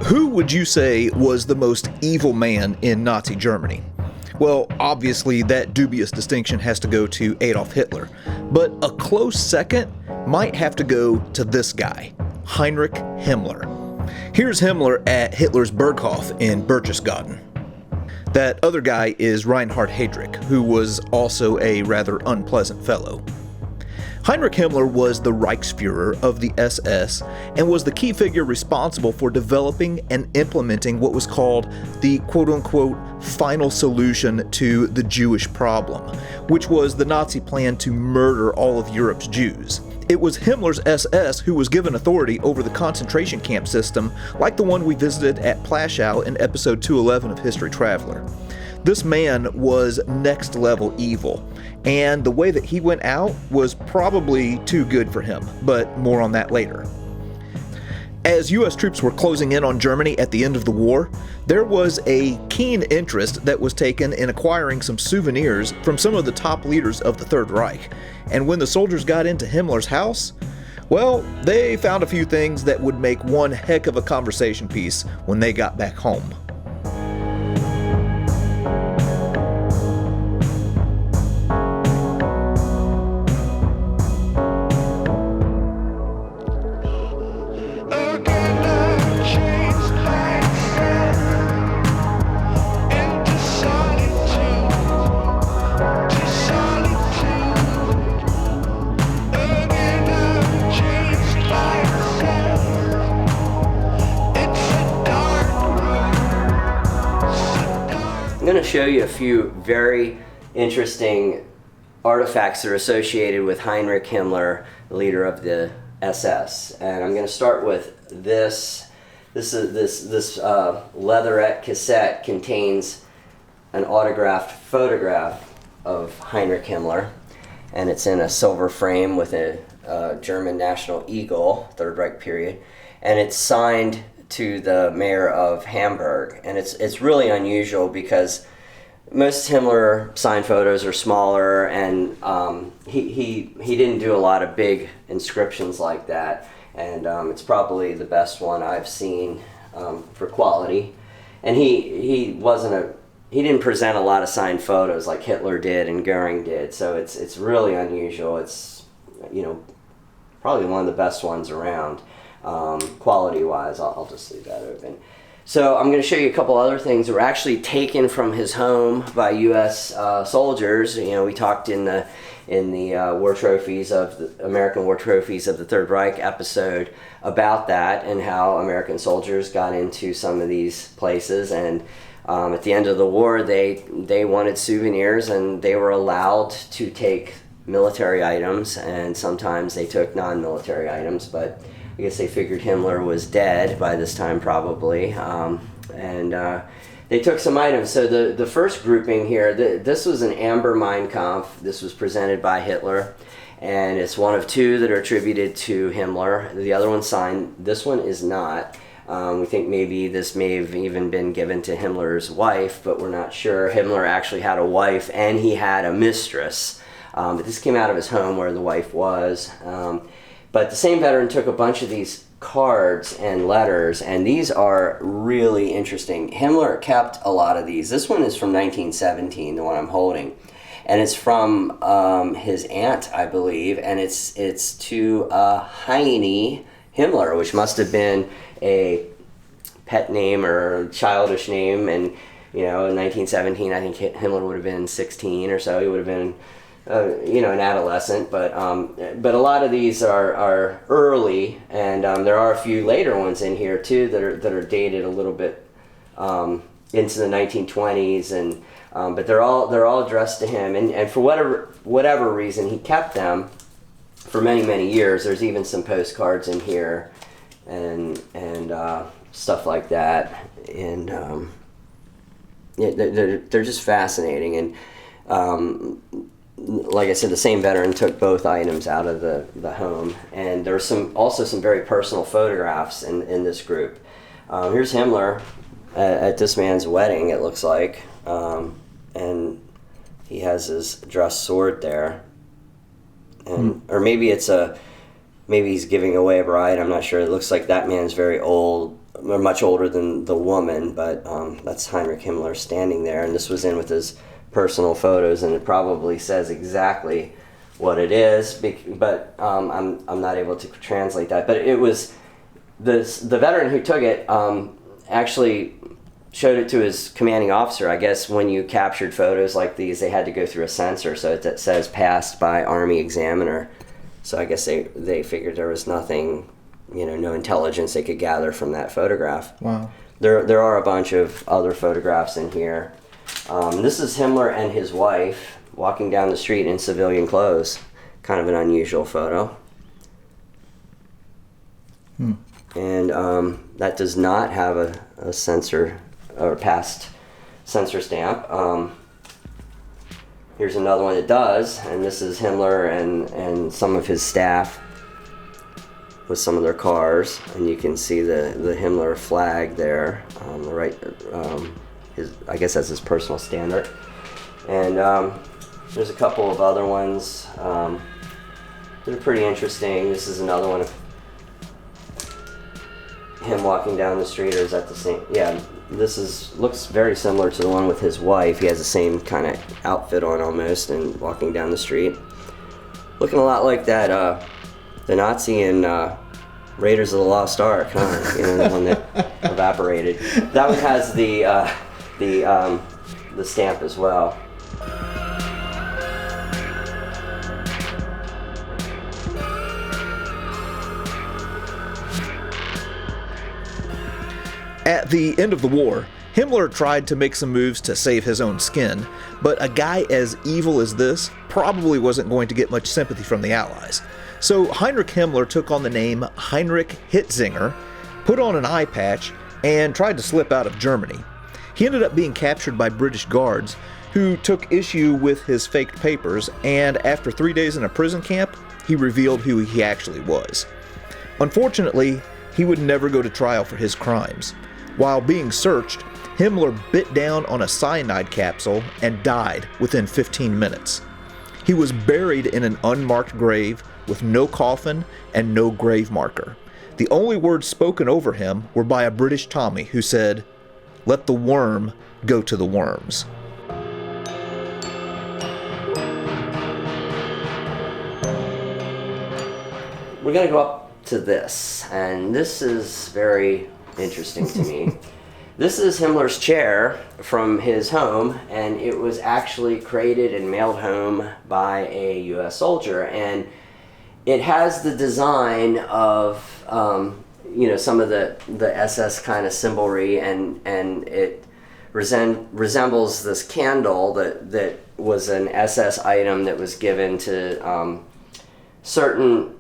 Who would you say was the most evil man in Nazi Germany? Well, obviously that dubious distinction has to go to Adolf Hitler, but a close second might have to go to this guy, Heinrich Himmler. Here's Himmler at Hitler's Berghof in Berchtesgaden. That other guy is Reinhard Heydrich, who was also a rather unpleasant fellow. Heinrich Himmler was the Reichsfuhrer of the SS and was the key figure responsible for developing and implementing what was called the quote-unquote final solution to the Jewish problem, which was the Nazi plan to murder all of Europe's Jews. It was Himmler's SS who was given authority over the concentration camp system, like the one we visited at Plaszow in episode 211 of History Traveler. This man was next level evil, and the way that he went out was probably too good for him, but more on that later. As U.S. troops were closing in on Germany at the end of the war, there was a keen interest that was taken in acquiring some souvenirs from some of the top leaders of the Third Reich. And when the soldiers got into Himmler's house, well, they found a few things that would make one heck of a conversation piece when they got back home. I'm going to show you a few very interesting artifacts that are associated with Heinrich Himmler, the leader of the SS. And I'm going to start with this. This leatherette cassette contains an autographed photograph of Heinrich Himmler, and it's in a silver frame with a German national eagle, Third Reich period, and it's signed to the mayor of Hamburg. And it's really unusual because most Himmler signed photos are smaller, and he didn't do a lot of big inscriptions like that, and it's probably the best one I've seen for quality. And he didn't present a lot of signed photos like Hitler did and Goering did, so it's really unusual. It's, probably one of the best ones around. Quality-wise, I'll just leave that open. So I'm going to show you a couple other things that were actually taken from his home by U.S. soldiers. We talked in the War Trophies of the American War Trophies of the Third Reich episode about that and how American soldiers got into some of these places. And at the end of the war, they wanted souvenirs, and they were allowed to take military items, and sometimes they took non-military items, but I guess they figured Himmler was dead by this time probably, and they took some items. So the first grouping here, this was an amber Mein Kampf. This was presented by Hitler, and it's one of two that are attributed to Himmler. The other one's signed. This one is not. We think maybe this may have even been given to Himmler's wife, but we're not sure. Himmler actually had a wife, and he had a mistress. But this came out of his home where the wife was. But the same veteran took a bunch of these cards and letters, and these are really interesting. Himmler kept a lot of these. This one is from 1917, the one I'm holding. And it's from his aunt, I believe, and it's to Heine Himmler, which must have been a pet name or childish name. And, in 1917, I think Himmler would have been 16 or so. He would have been an adolescent, but a lot of these are early, and there are a few later ones in here too that are dated a little bit into the 1920s, and but they're all addressed to him, and for whatever reason he kept them for many years. There's even some postcards in here, and stuff like that, and they're just fascinating. And like I said, the same veteran took both items out of the home, and there's also some very personal photographs in this group. Here's Himmler at this man's wedding, it looks like, and he has his dress sword there, and or maybe he's giving away a bride. I'm not sure. It looks like that man's very old, are much older than the woman, but that's Heinrich Himmler standing there, and this was in with his personal photos, and it probably says exactly what it is, but I'm not able to translate that. But it was the veteran who took it actually showed it to his commanding officer. I guess when you captured photos like these, they had to go through a censor, so it says passed by Army examiner. So I guess they figured there was nothing, no intelligence they could gather from that photograph. Wow. There are a bunch of other photographs in here. This is Himmler and his wife walking down the street in civilian clothes. Kind of an unusual photo. And that does not have a censor or past censor stamp. Here's another one that does, and this is Himmler and some of his staff with some of their cars, and you can see the Himmler flag there on the right. I guess that's his personal standard. And there's a couple of other ones. They're pretty interesting. This is another one of him walking down the street, or is that the same? Yeah, this looks very similar to the one with his wife. He has the same kind of outfit on almost, and walking down the street. Looking a lot like that, the Nazi in Raiders of the Lost Ark, huh? The one that evaporated. That one has the stamp as well. At the end of the war, Himmler tried to make some moves to save his own skin, but a guy as evil as this probably wasn't going to get much sympathy from the Allies. So Heinrich Himmler took on the name Heinrich Hitzinger, put on an eye patch, and tried to slip out of Germany. He ended up being captured by British guards, who took issue with his faked papers, and after 3 days in a prison camp, he revealed who he actually was. Unfortunately, he would never go to trial for his crimes. While being searched, Himmler bit down on a cyanide capsule and died within 15 minutes. He was buried in an unmarked grave with no coffin and no grave marker. The only words spoken over him were by a British Tommy who said, "Let the worm go to the worms." We're going to go up to this, and this is very interesting to me. This is Himmler's chair from his home, and it was actually created and mailed home by a U.S. soldier, and it has the design of some of the SS kind of symbolry, and it resembles this candle that was an SS item that was given to certain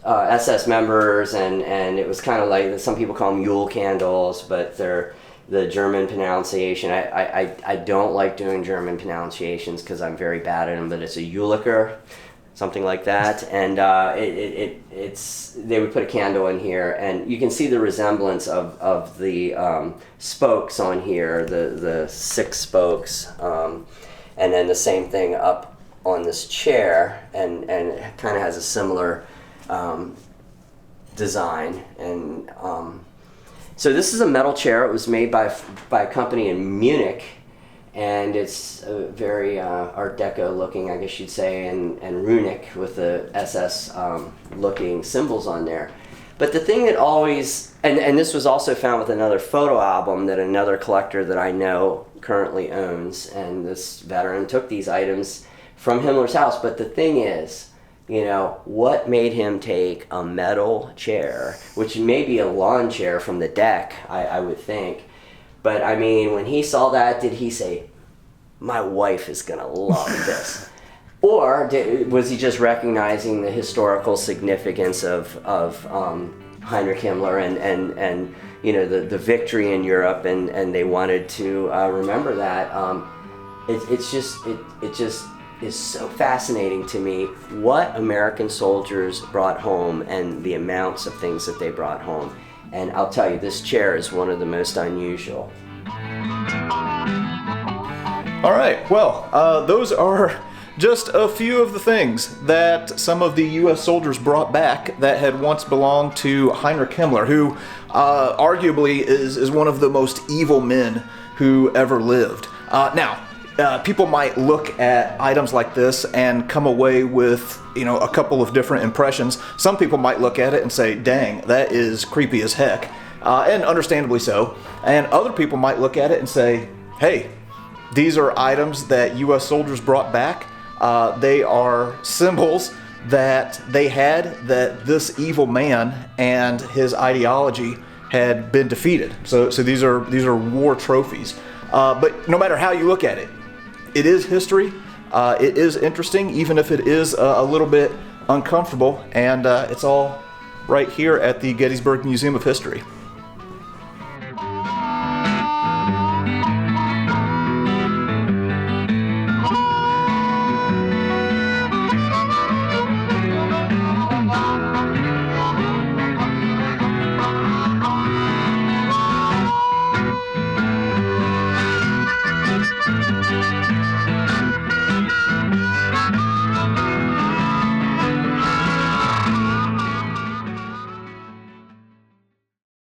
SS members, and it was kind of like, some people call them Yule candles, but they're the German pronunciation. I don't like doing German pronunciations because I'm very bad at them, but it's a Juliker, something like that, and it's they would put a candle in here, and you can see the resemblance of the spokes on here, the 6 spokes, and then the same thing up on this chair, and it kind of has a similar design. And so this is a metal chair. It was made by a company in Munich, and it's very Art Deco looking, I guess you'd say, and runic with the SS looking symbols on there. But the thing that always, and this was also found with another photo album that another collector that I know currently owns, and this veteran took these items from Himmler's house. But the thing is, what made him take a metal chair, which may be a lawn chair from the deck, I would think. But I mean, when he saw that, did he say, "My wife is gonna love this"? Or was he just recognizing the historical significance of Heinrich Himmler and the victory in Europe, and they wanted to remember that? It just is so fascinating to me what American soldiers brought home and the amounts of things that they brought home. And I'll tell you, this chair is one of the most unusual. All right, well, those are just a few of the things that some of the U.S. soldiers brought back that had once belonged to Heinrich Himmler, who arguably is one of the most evil men who ever lived. People might look at items like this and come away with, a couple of different impressions. Some people might look at it and say, dang, that is creepy as heck, and understandably so. And other people might look at it and say, hey, these are items that U.S. soldiers brought back. They are symbols that they had, that this evil man and his ideology had been defeated. So these are war trophies. But no matter how you look at it, it is history. It is interesting, even if it is a little bit uncomfortable. And it's all right here at the Gettysburg Museum of History.